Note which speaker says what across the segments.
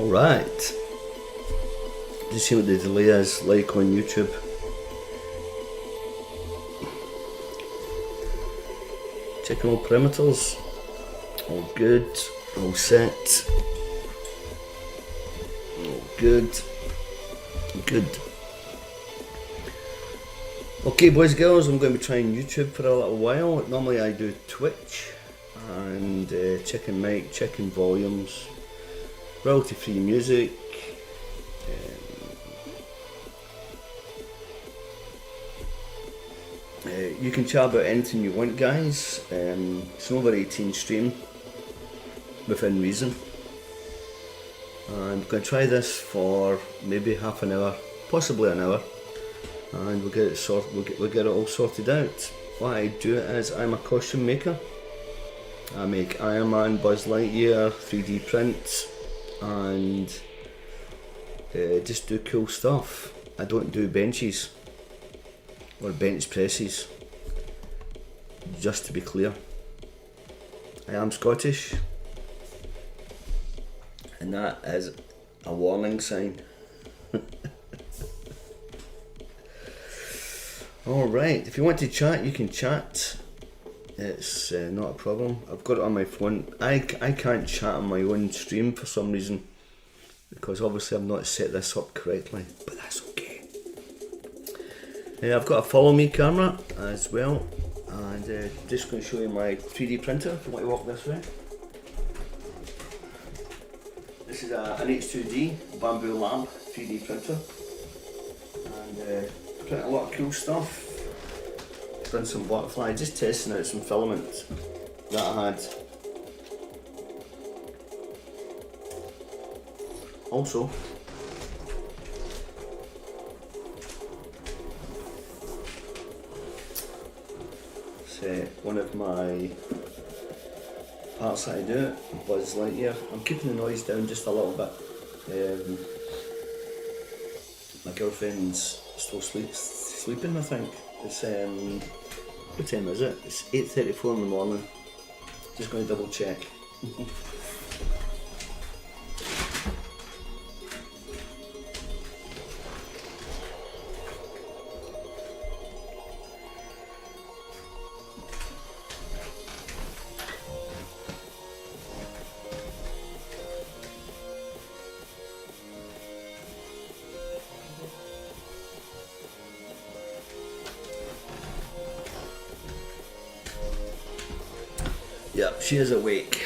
Speaker 1: Alright, just see what the delay is like on YouTube. Checking all parameters, all good, all set, all good, good. Okay boys and girls, I'm going to be trying YouTube for a little while. Normally I do Twitch and checking mic, checking volumes, royalty free music, you can chat about anything you want guys. It's an over 18 stream within reason, and I'm going to try this for maybe half an hour, possibly an hour, and we'll get it we'll get it all sorted out. What I do is I'm a costume maker. I make Iron Man, Buzz Lightyear, 3D prints, and just do cool stuff. I don't do benches or bench presses, just to be clear. I am Scottish, and that is a warning sign. Alright, if you want to chat, you can chat. It's not a problem. I've got it on my phone. I can't chat on my own stream for some reason, because obviously I've not set this up correctly, but that's okay. I've got a follow me camera as well, and just going to show you my 3D printer if you want to walk this way. This is an H2D Bambu Lab 3D printer, and print a lot of cool stuff. Done some butterfly, just testing out some filament that I had. Also, one of my parts that I do, Buzz Lightyear. I'm keeping the noise down just a little bit. My girlfriend's still sleeping, I think. It's what time is it? It's 8:34 in the morning. Just going to double check. Yep, she is awake.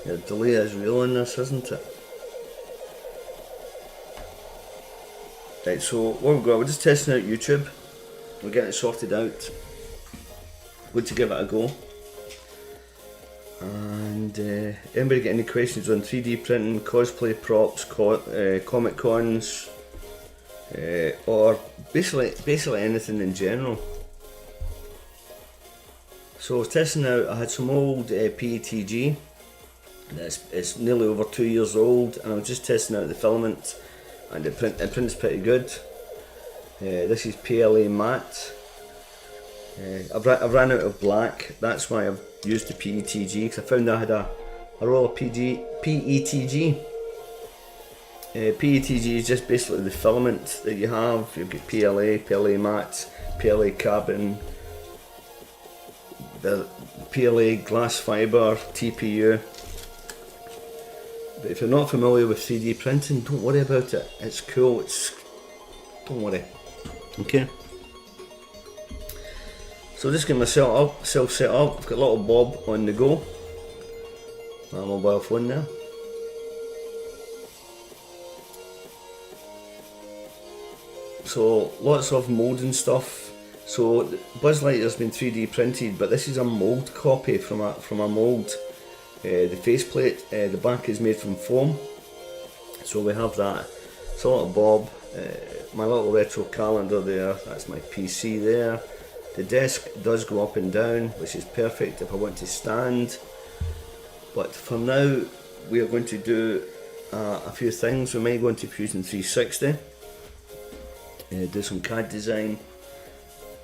Speaker 1: The delay is real in this, isn't it? Right, so what we've got, we're just testing out YouTube. We're getting it sorted out. Going to give it a go. And anybody get any questions on 3D printing, cosplay props, comic cons, or basically anything in general. So I was testing out, I had some old PETG, it's nearly over 2 years old, and I was just testing out the filament, and it prints pretty good. This is PLA matte. I've ran out of black, that's why I've used the PETG, because I found I had a roll of PETG. PETG is just basically the filament that you have. You've got PLA matte, PLA carbon, the PLA glass fibre, TPU. But if you're not familiar with 3D printing, don't worry about it. It's cool. Don't worry. Okay. So just get myself set up. I've got a little Bob on the go. My mobile phone there. So lots of moulding stuff. So Buzz Lightyear's been 3D printed, but this is a mould copy from a mould. The faceplate, the back is made from foam. So we have that. It's a little Bob. My little retro calendar there. That's my PC there. The desk does go up and down, which is perfect if I want to stand. But for now, we are going to do a few things. We might go into Fusion 360, do some CAD design,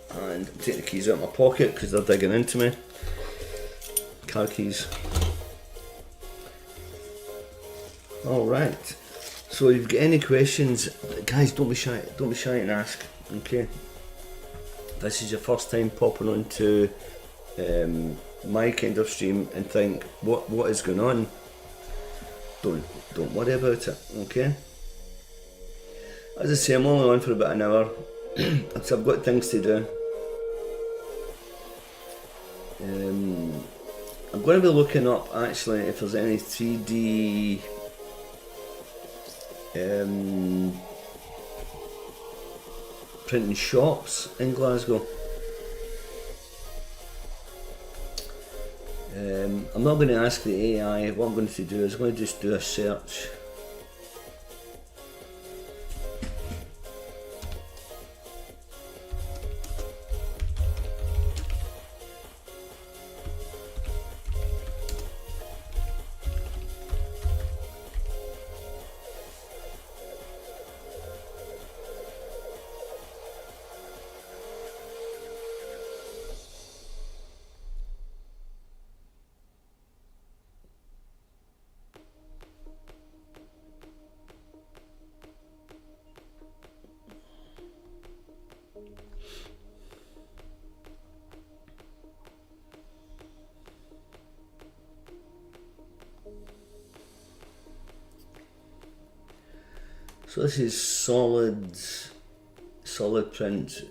Speaker 1: and take the keys out of my pocket because they're digging into me. Car keys. All right. So if you've got any questions, guys, don't be shy. Don't be shy and ask. Okay. This is your first time popping onto my kind of stream and think, what is going on? Don't worry about it. Okay. As I say, I'm only on for about an hour, because I've got things to do. I'm going to be looking up actually if there's any 3D printing shops in Glasgow. I'm not going to ask the AI. What I'm going to do is I'm going to just do a search. So this is solid print,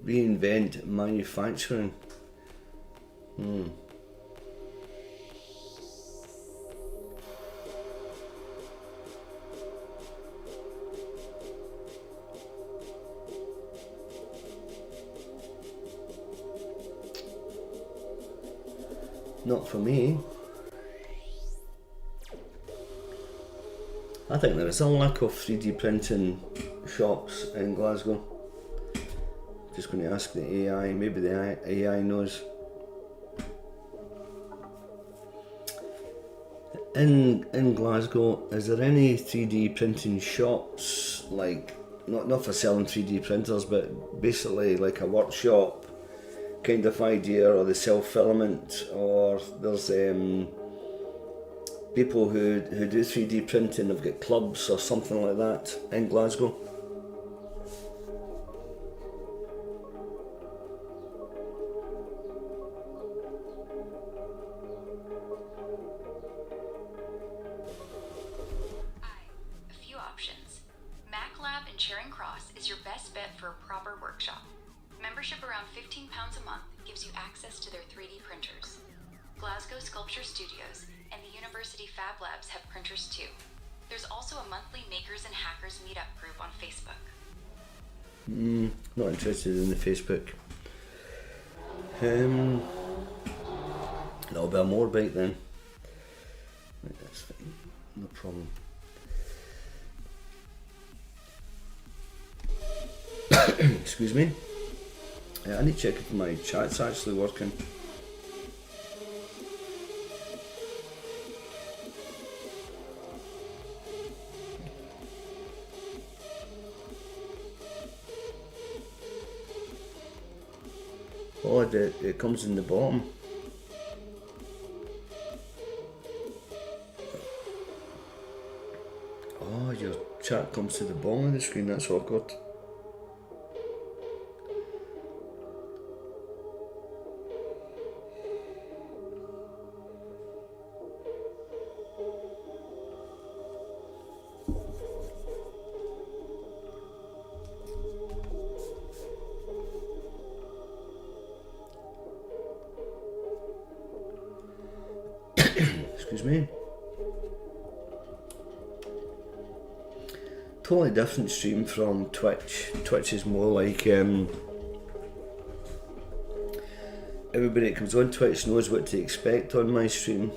Speaker 1: reinvent manufacturing. Not for me. I think there is a lack of 3D printing shops in Glasgow. Just going to ask the AI, maybe the AI knows. In Glasgow, is there any 3D printing shops, like, not for selling 3D printers, but basically like a workshop kind of idea, or the self-filament, or there's people who do 3D printing, have got clubs or something like that in Glasgow?
Speaker 2: A few options. Mac Lab in Charing Cross is your best bet for a proper workshop. Membership around £15 a month gives you access to their 3D printers. Glasgow Sculpture Studios and the University Fab Labs have printers too. There's also a monthly Makers and Hackers meetup group on Facebook.
Speaker 1: Not interested in the Facebook. That'll be a more bike then. Right, that's fine, no problem. Excuse me. I need to check if my chat's actually working. Oh, it comes in the bottom. Oh, your chat comes to the bottom of the screen, that's awkward. Excuse me. Totally different stream from Twitch. Twitch is more like everybody that comes on Twitch knows what to expect on my stream.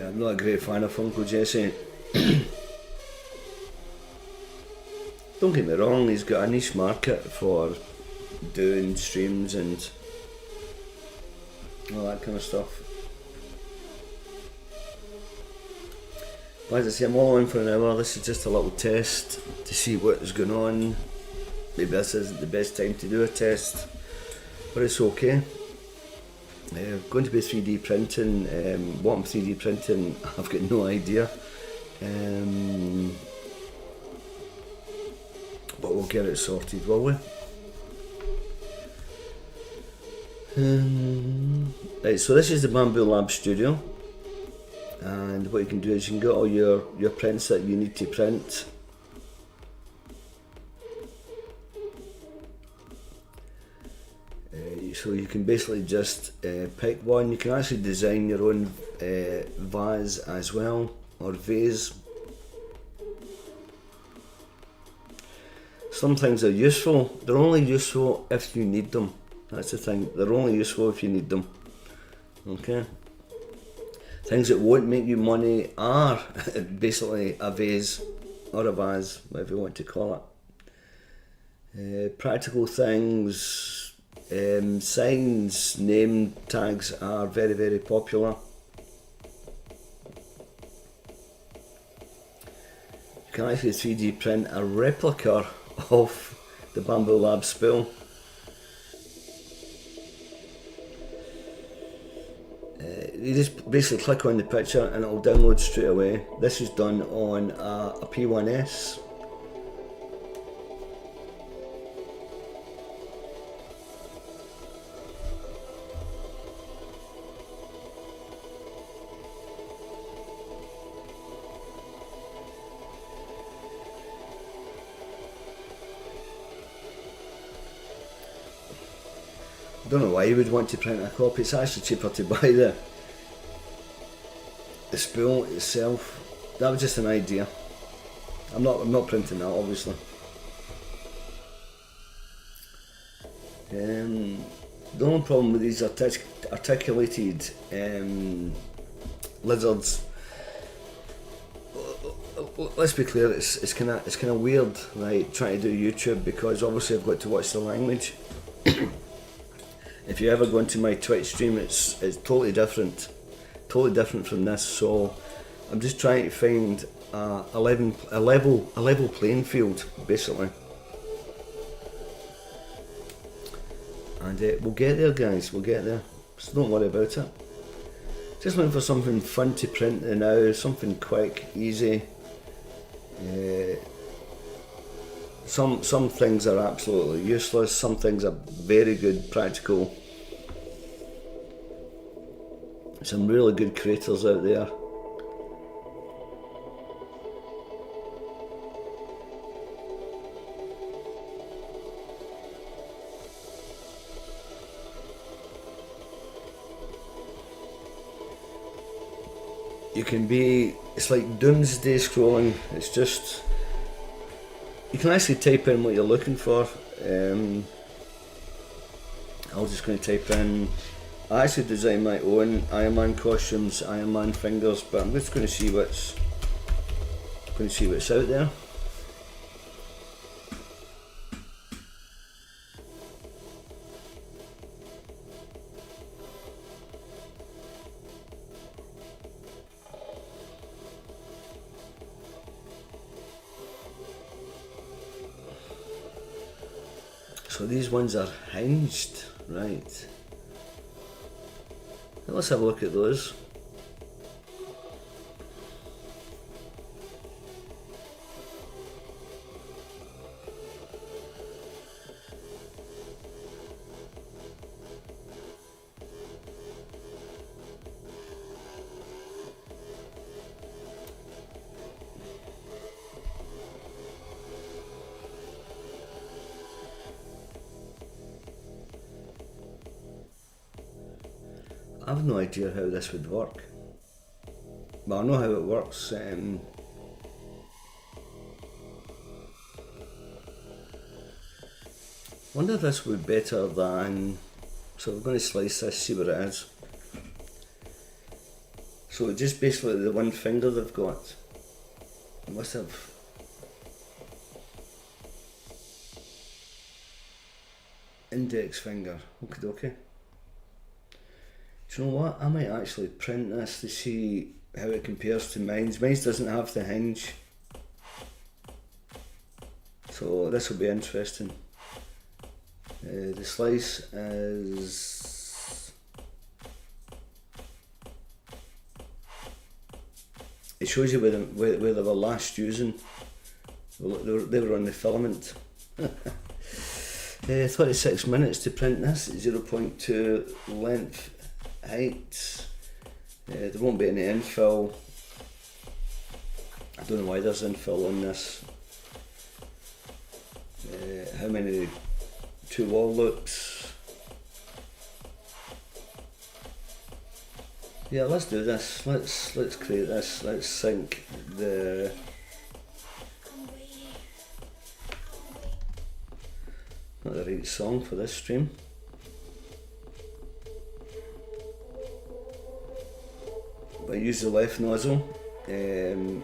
Speaker 1: I'm not a great fan of Uncle Jesse. Don't get me wrong, he's got a niche market for doing streams and all that kind of stuff. But as I say, I'm all in for an hour. This is just a little test to see what is going on. Maybe this isn't the best time to do a test, but it's okay. Going to be 3D printing. What I'm 3D printing, I've got no idea. But we'll get it sorted, will we? Right, so this is the Bambu Lab Studio, and what you can do is you can get all your prints that you need to print. So you can basically just pick one. You can actually design your own vase as well, or vase. Some things are useful. They're only useful if you need them. That's the thing. They're only useful if you need them. Okay. Things that won't make you money are basically a vase or a vase, whatever you want to call it. Practical things, signs, name tags are very, very popular. You can actually 3D print a replica of the Bambu Lab spool. You just basically click on the picture and it'll download straight away. This is done on a P1S. I don't know why you would want to print a copy. It's actually cheaper to buy the spool itself. That was just an idea. I'm not printing that, obviously. The only problem with these articulated lizards, let's be clear, it's kind of weird, right? Trying to do YouTube, because obviously I've got to watch the language. If you ever go into my Twitch stream, it's totally different from this. So I'm just trying to find a level playing field, basically. And we'll get there, guys. We'll get there. So don't worry about it. Just looking for something fun to print now, something quick, easy. Some things are absolutely useless. Some things are very good, practical. Some really good creators out there. You can be, it's like doomsday scrolling. It's just, you can actually type in what you're looking for. I'm just going to type in, I actually designed my own Iron Man costumes, Iron Man fingers, but I'm just going to see what's out there. So these ones are hinged, right? Now let's have a look at those. I have no idea how this would work. Well, I know how it works. Wonder if this would be better than. So we're going to slice this, see what it is. So it's just basically the one finger they've got. It must have. Index finger. Okay. Do you know what? I might actually print this to see how it compares to mine's. Mine's doesn't have the hinge. So this will be interesting. The slice is... It shows you where they were last using. They were on the filament. 36 minutes to print this, 0.2 length, height. There won't be any infill. I don't know why there's infill on this. How many 2 wall loops? Yeah, let's do this. Let's create this. Let's sync the... Not the right song for this stream. But I use the left nozzle and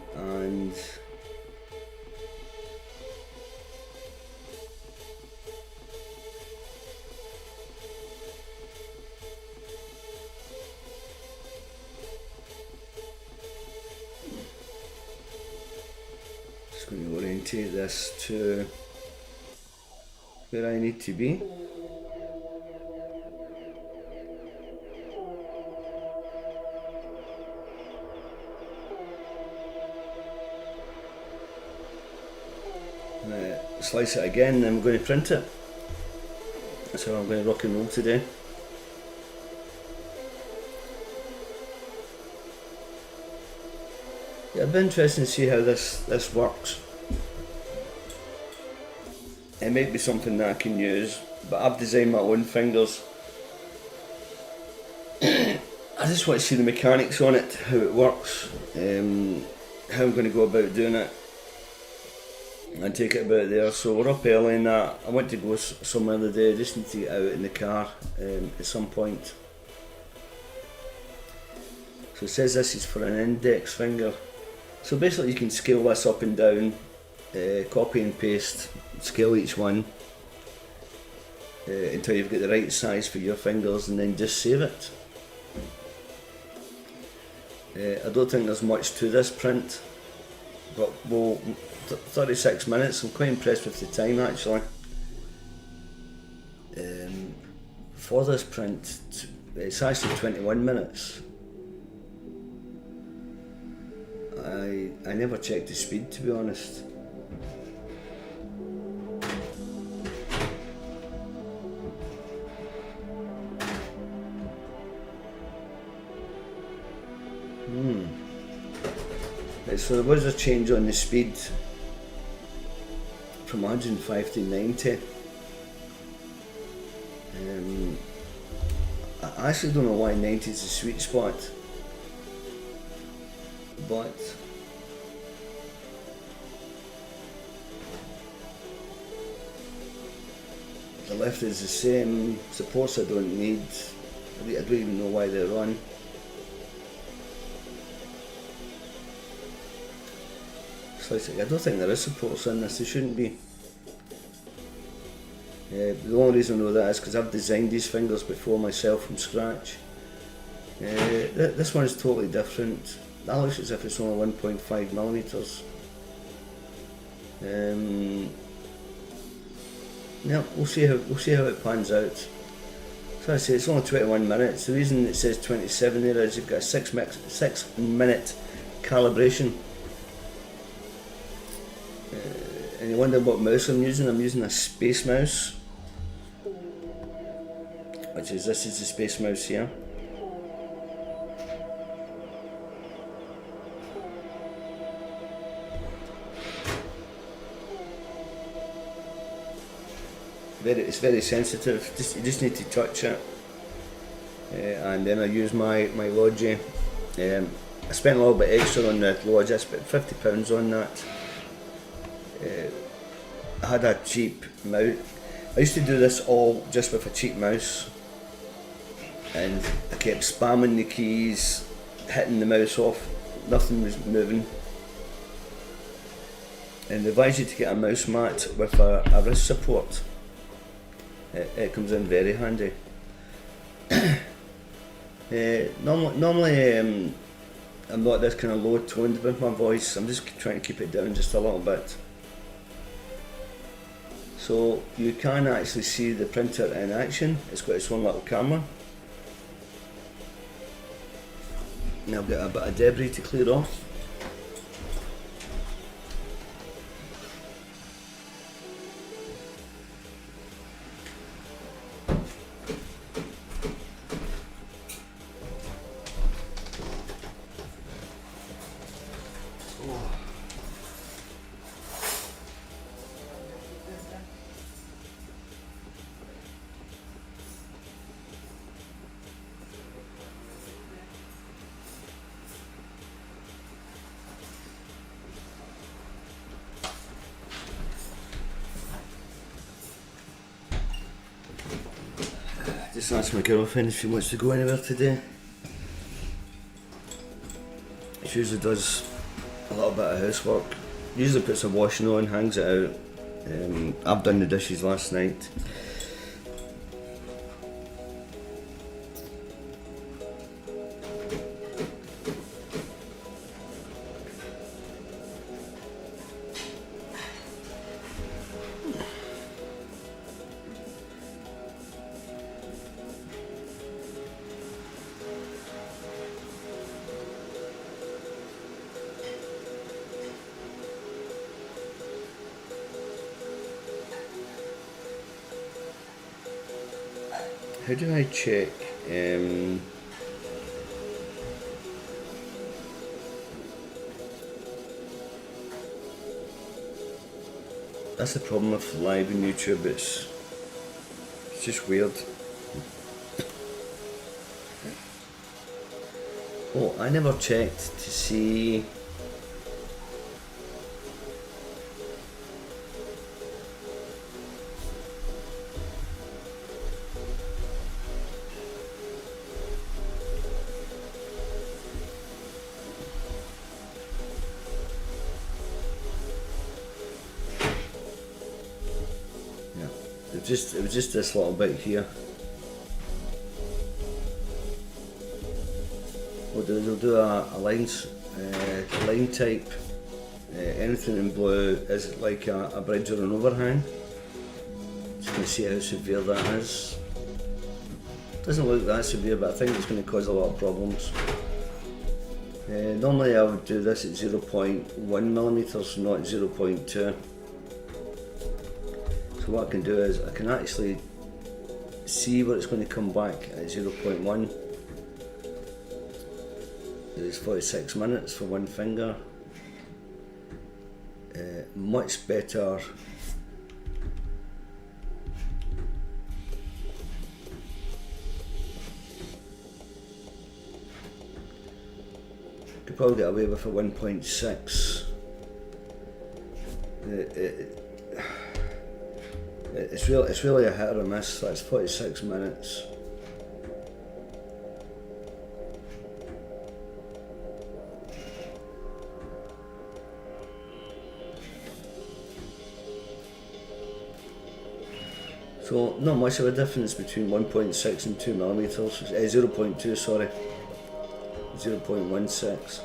Speaker 1: just going to orientate this to where I need to be. Slice it again and I'm going to print it. That's how I'm going to rock and roll today. Yeah, it'd be interesting to see how this works. It might be something that I can use, but I've designed my own fingers. I just want to see the mechanics on it, how it works, how I'm going to go about doing it, and take it about there. So we're up early and that. I want to go somewhere the day, I just need to get out in the car at some point. So it says this is for an index finger. So basically you can scale this up and down, copy and paste, scale each one until you've got the right size for your fingers and then just save it. I don't think there's much to this print, but 36 minutes, I'm quite impressed with the time actually. For this print, it's actually 21 minutes. I never checked the speed, to be honest. Right, so there was a change on the speed from 105 to 90. I actually don't know why 90 is the sweet spot, but the left is the same, supports I don't need, I don't even know why they're on. Slicing, I don't think there is supports on this, there shouldn't be. The only reason I know that is because I've designed these fingers before myself from scratch. This one is totally different. That looks as if it's only 1.5 millimeters. Yeah, we'll see how it pans out. So I say it's only 21 minutes. The reason it says 27 there is you've got a 6 minute calibration. And you wonder what mouse I'm using. I'm using a space mouse, which is this is the space mouse here. It's very sensitive. You just need to touch it. And then I use my Logi. I spent a little bit extra on the Logi. I spent £50 on that. I had a cheap mouse. I used to do this all just with a cheap mouse, and I kept spamming the keys, hitting the mouse off, nothing was moving. And they advise you to get a mouse mat with a wrist support. It comes in very handy. Normally I'm not this kind of low toned with my voice. I'm just trying to keep it down just a little bit. So you can actually see the printer in action. It's got its own little camera. Now I've got a bit of debris to clear off. Just asked my girlfriend if she wants to go anywhere today. She usually does a little bit of housework. Usually puts a washing on, hangs it out. I've done the dishes last night. How do I check? That's the problem with live on YouTube. It's just weird. Oh, I never checked to see. It was just this little bit here. We'll do a line type. Anything in blue is like a bridge or an overhang. Just going to see how severe that is. Doesn't look that severe, but I think it's going to cause a lot of problems. Normally I would do this at 0.1 millimeters, not 0.2. So what I can do is I can actually see where it's going to come back at 0.1. It's 46 minutes for one finger. Much better. Could probably get away with a 1.6. It's really a hit or a miss. That's 46 minutes. So not much of a difference between 1.6 and 2 millimeters. 0.2, sorry. 0.16.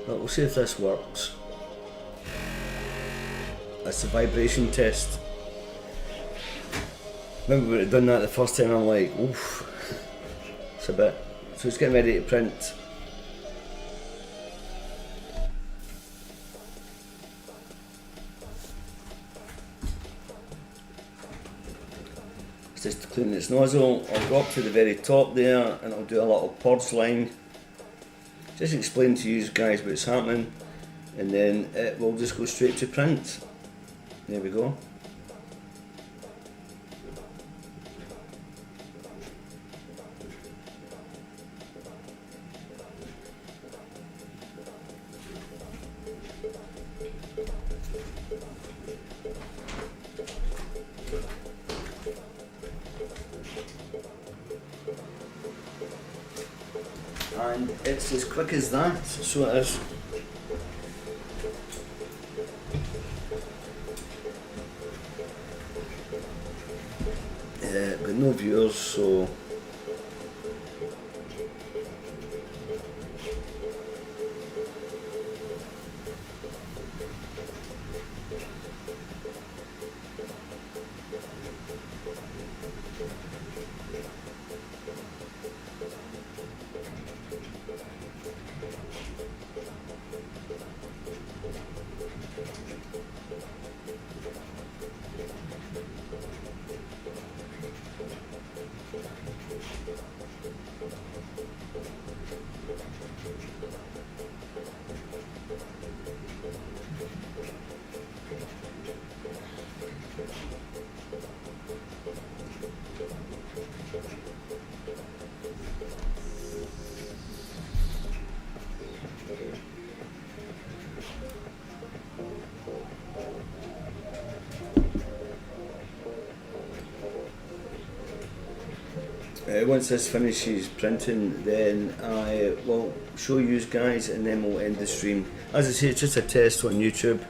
Speaker 1: But we'll see if this works. That's the vibration test. Remember when I'd done that the first time, I'm like, oof. It's a bit. So it's getting ready to print. It's just cleaning its nozzle. I'll go up to the very top there and I'll do a little purge line. Just explain to you guys what's happening, and then it will just go straight to print. There we go. and it's as quick as that, so it is. Got no viewers, so once this finishes printing, then I will show you guys and then we'll end the stream. As I say, it's just a test on YouTube.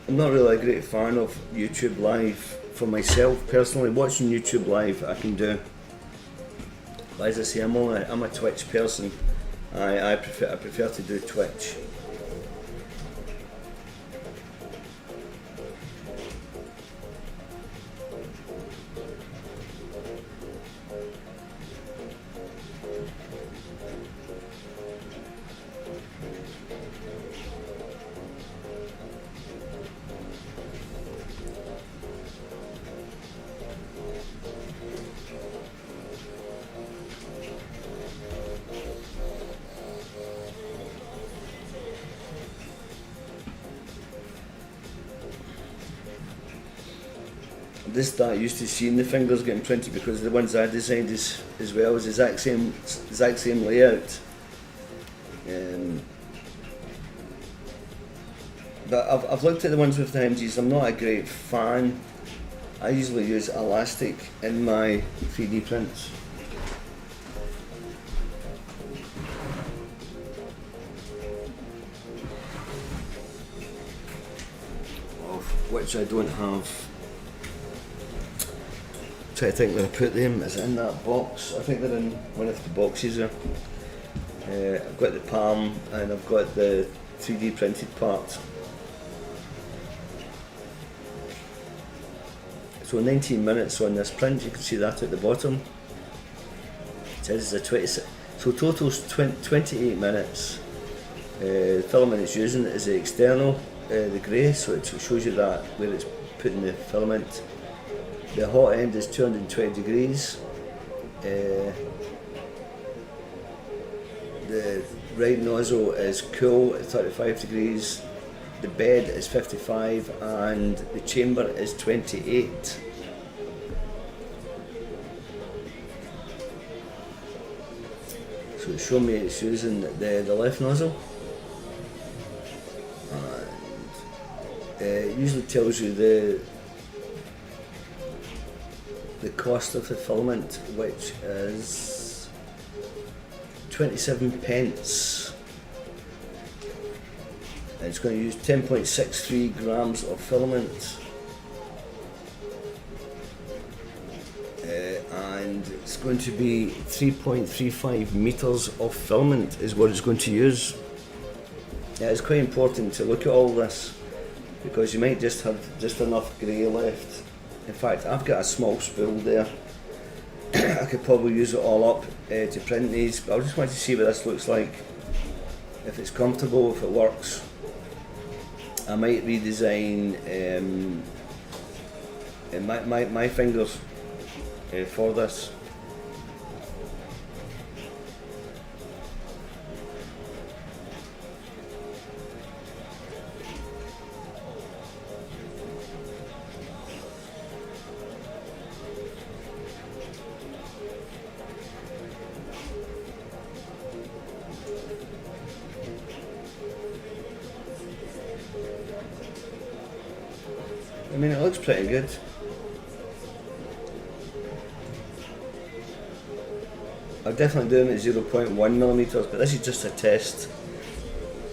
Speaker 1: I'm not really a great fan of YouTube Live for myself personally. Watching YouTube Live I can do, but as I say, I'm a Twitch person. I prefer to do Twitch. This start used to seeing the fingers getting printed because the ones I designed as well is the exact same layout. But I've looked at the ones with the hinges. I'm not a great fan. I usually use elastic in my 3D prints. Of which I don't have. Try to think where I put them. Is it in that box? I think they're in one of the boxes there. I've got the palm and I've got the 3D printed part. So 19 minutes on this print, you can see that at the bottom. It says it's a 20, so total's 28 minutes. The filament it's using is the external, the grey, so it shows you that where it's putting the filament. The hot end is 220 degrees. The right nozzle is cool at 35 degrees. The bed is 55 and the chamber is 28. So it's showing me it's using the left nozzle. And it usually tells you the cost of the filament, which is 27 pence. And it's going to use 10.63 grams of filament, and it's going to be 3.35 meters of filament is what it's going to use. Yeah, it's quite important to look at all this because you might just have just enough grey left. In fact, I've got a small spool there. I could probably use it all up to print these, but I just want to see what this looks like. If it's comfortable, if it works. I might redesign my fingers for this. I mean, it looks pretty good. I'll definitely do them at 0.1mm, but this is just a test.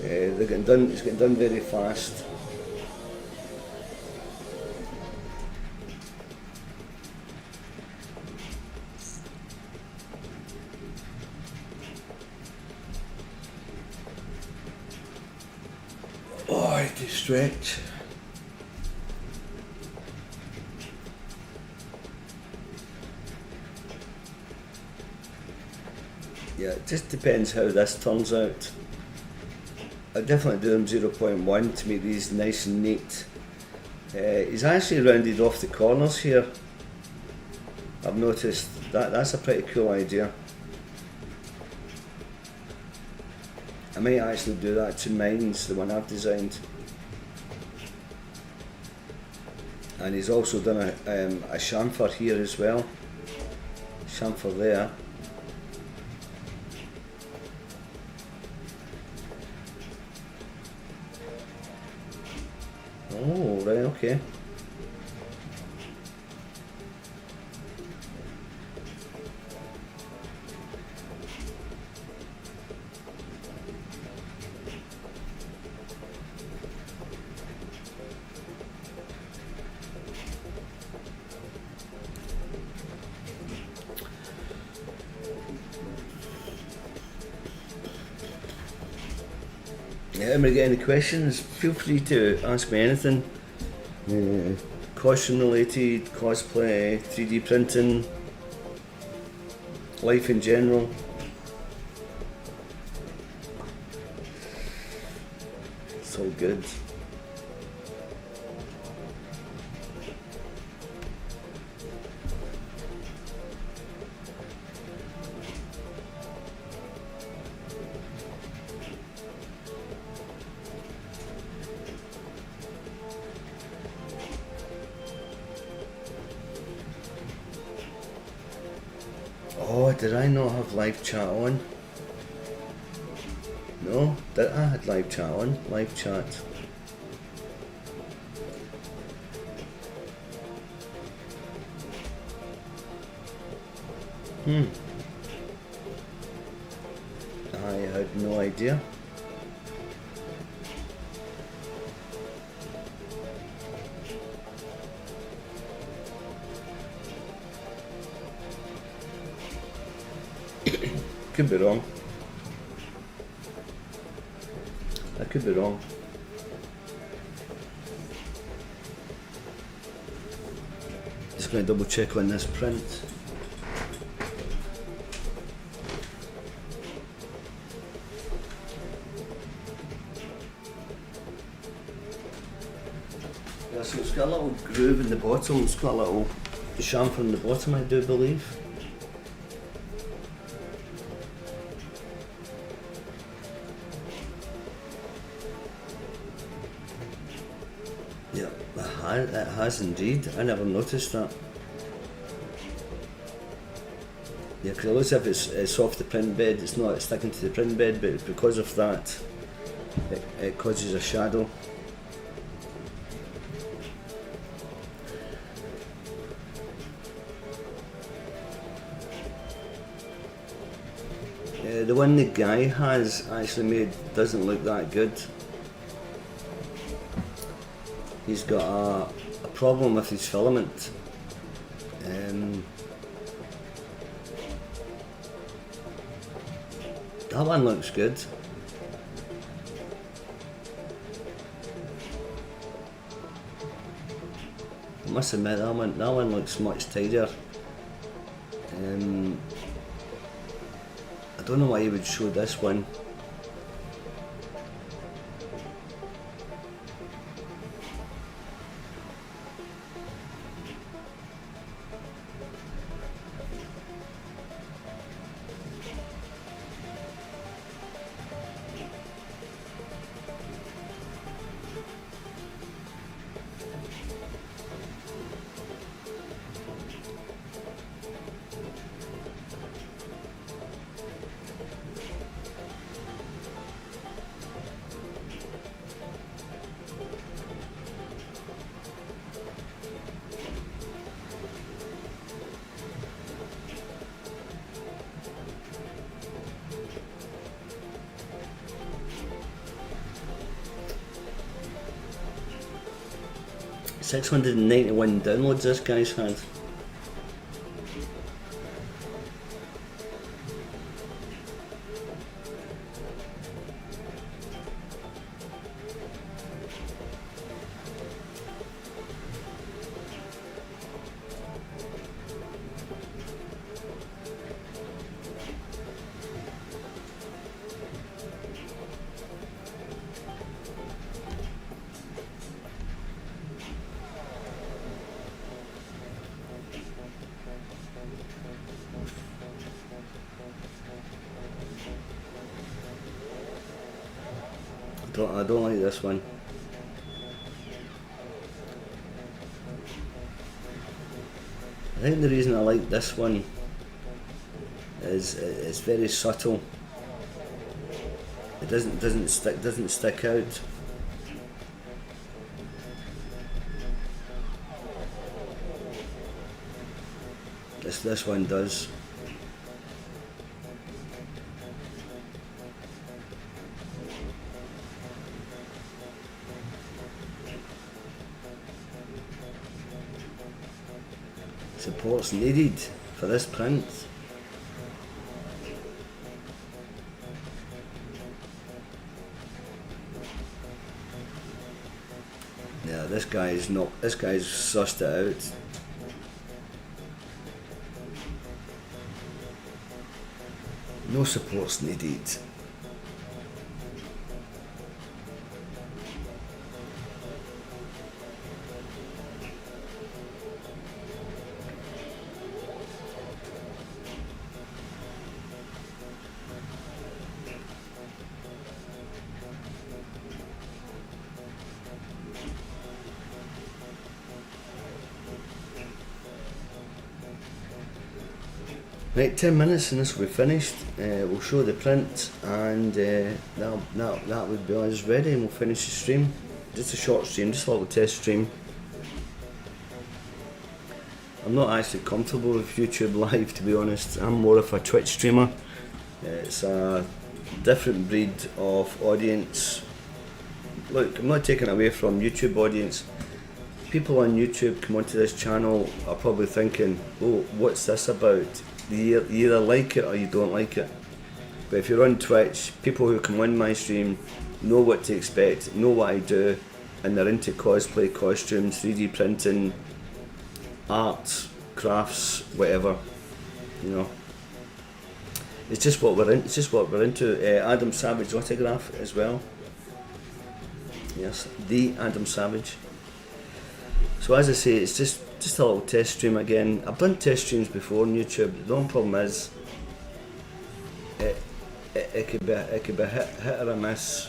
Speaker 1: They're getting done. It's getting done very fast. Oh, I have to stretch. Yeah, it just depends how this turns out. I definitely do them 0.1 to make these nice and neat. He's actually rounded off the corners here. I've noticed that's a pretty cool idea. I might actually do that to mine's, the one I've designed. And he's also done a chamfer here as well. Chamfer there. Oh, right, okay. Yeah, anybody get any questions? Feel free to ask me anything. Costume related, cosplay, 3D printing, life in general. It's all good. Oh, did I not have live chat on? No, I had live chat on, live chat. I had no idea. Could be wrong. I could be wrong. Just going to double check on this print. Yeah, so it's got a little groove in the bottom, it's got a little chamfer in the bottom, I do believe. Yeah, it has indeed. I never noticed that. Yeah, because it looks as if it's off the print bed, it's not sticking to the print bed, but because of that, it causes a shadow. The one the guy has actually made doesn't look that good. He's got a problem with his filament. That one looks good. I must admit that one looks much tidier. I don't know why you would show this one. 691 downloads this guy's had. I don't like this one. I think the reason I like this one is it's very subtle. It doesn't stick out. This one does. Support's needed for this print. Yeah, this guy's sussed it out. No support's needed. Right, 10 minutes and this will be finished. We'll show the print and that would be us ready, and we'll finish the stream. Just a short stream, just a little test stream. I'm not actually comfortable with YouTube Live, to be honest. I'm more of a Twitch streamer. It's a different breed of audience. Look, I'm not taking away from YouTube audience. People on YouTube come onto this channel are probably thinking, oh, what's this about? You either like it or you don't like it. But if you're on Twitch, people who come on my stream know what to expect, know what I do, and they're into cosplay, costumes, 3D printing, art, crafts, whatever. You know, it's just what we're in. It's just what we're into. Adam Savage autograph as well. Yes, the Adam Savage. So as I say, it's just a little test stream again. I've done test streams before on YouTube. The only problem is it could be hit or a miss.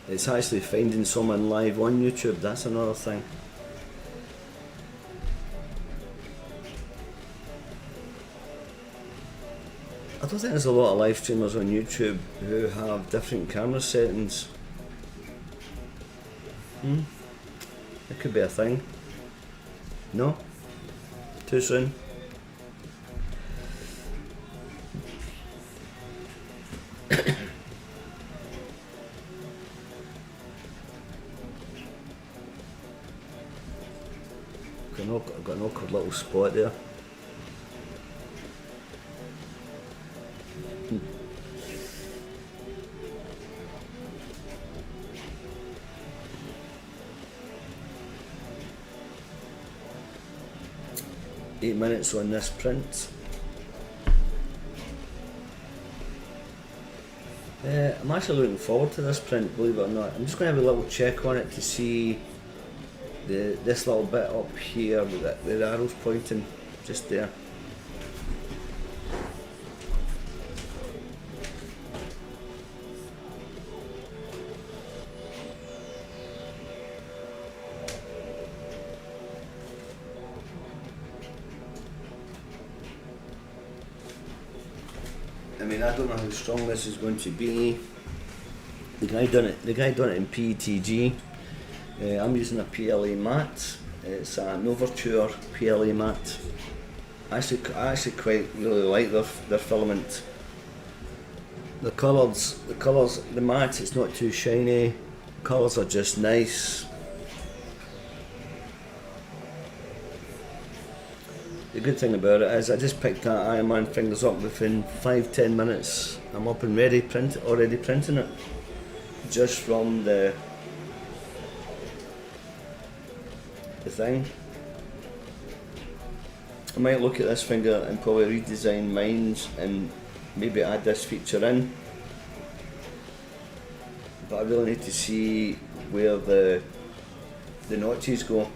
Speaker 1: It's actually finding someone live on YouTube, that's another thing. I don't think there's a lot of live streamers on YouTube who have different camera settings. It could be a thing. No? Too soon? I've got an awkward little spot there. Eight minutes on this print. I'm actually looking forward to this print, believe it or not. I'm just going to have a little check on it to see this little bit up here with the arrows pointing just there. I mean, I don't know how strong this is going to be. The guy done it in PETG. I'm using a PLA matte. It's an Overture PLA mat. I actually quite really like their filament. The colours, the mat, it's not too shiny. Colours are just nice. The good thing about it is I just picked that Iron Man fingers up within 5-10 minutes. I'm up and ready, already printing it. Just from the thing. I might look at this finger and probably redesign mine and maybe add this feature in. But I really need to see where the notches go.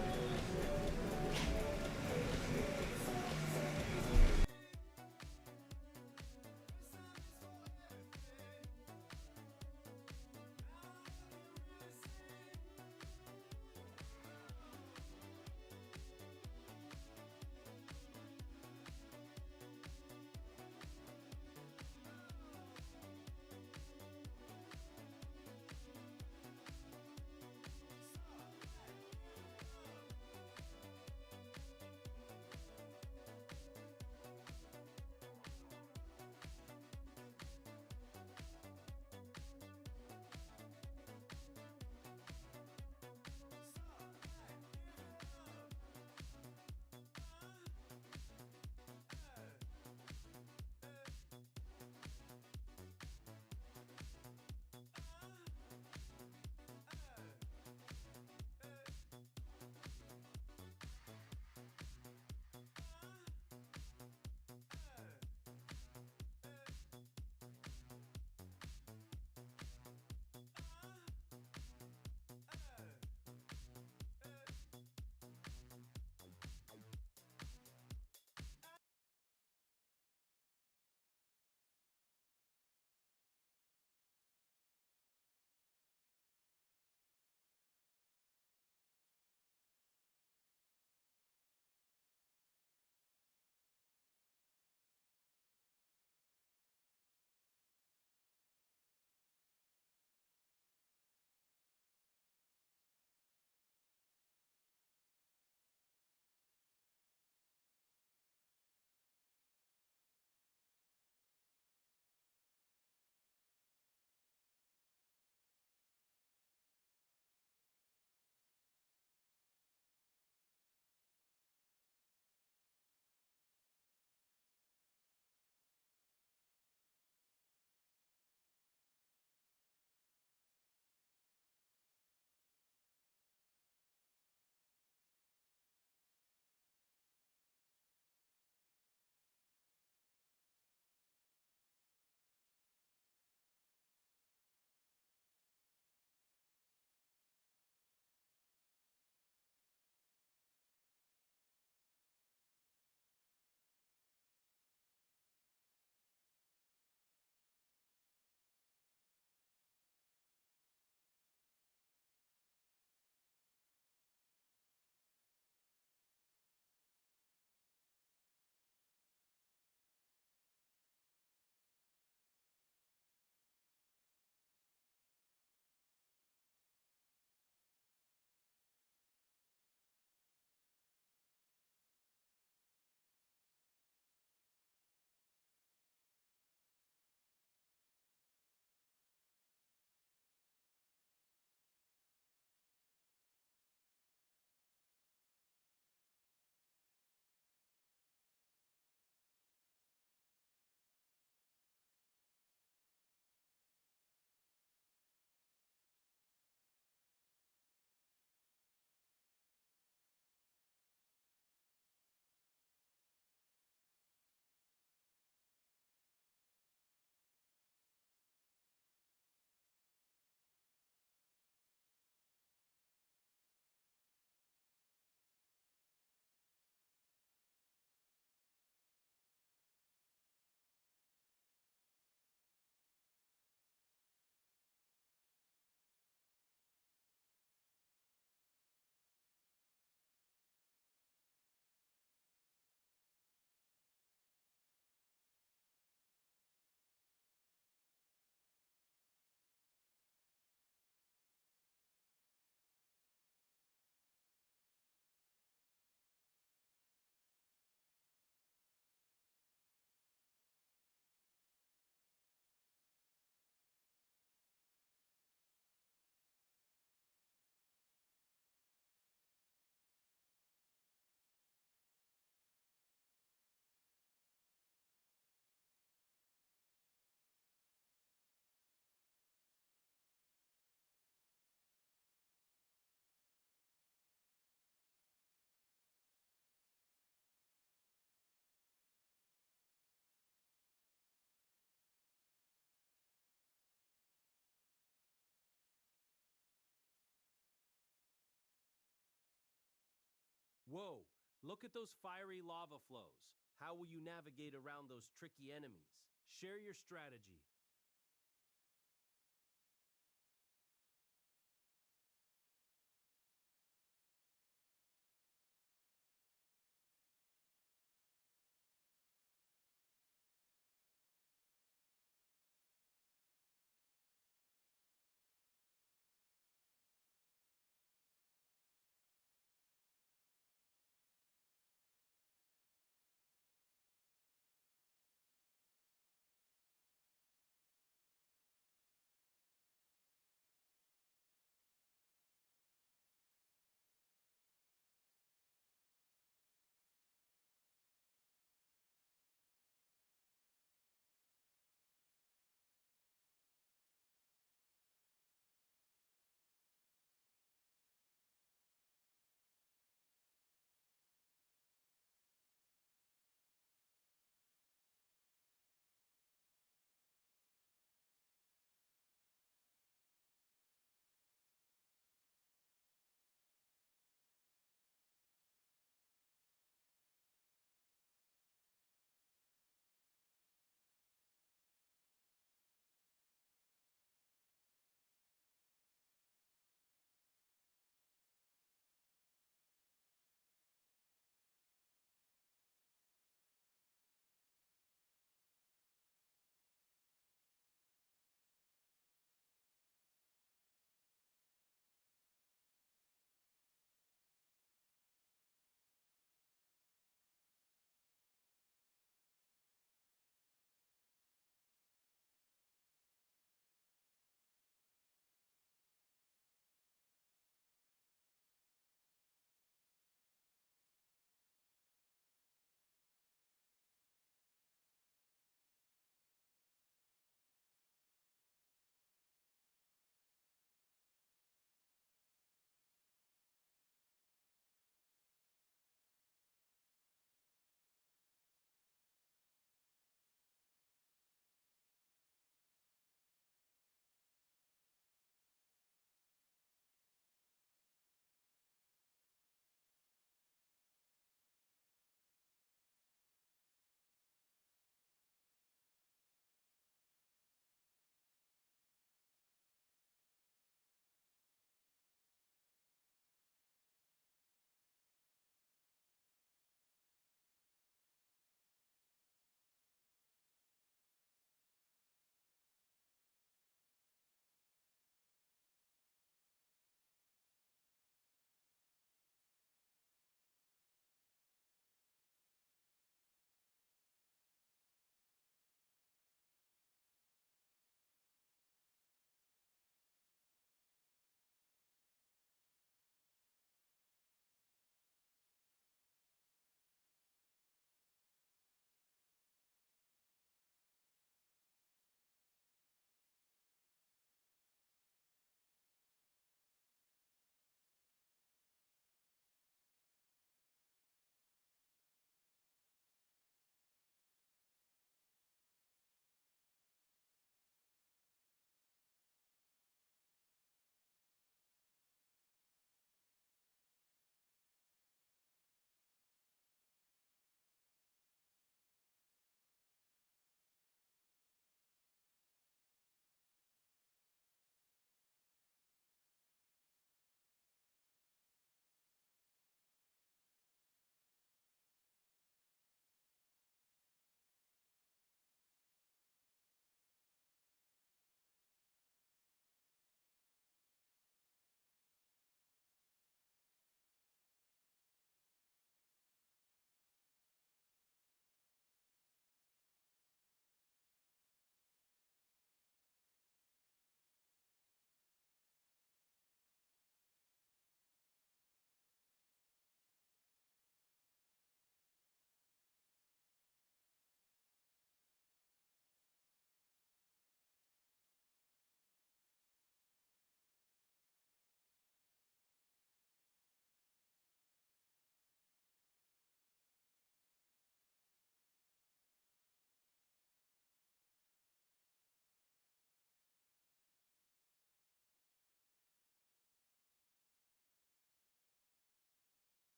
Speaker 3: Whoa, look at those fiery lava flows. How will you navigate around those tricky enemies? Share your strategy.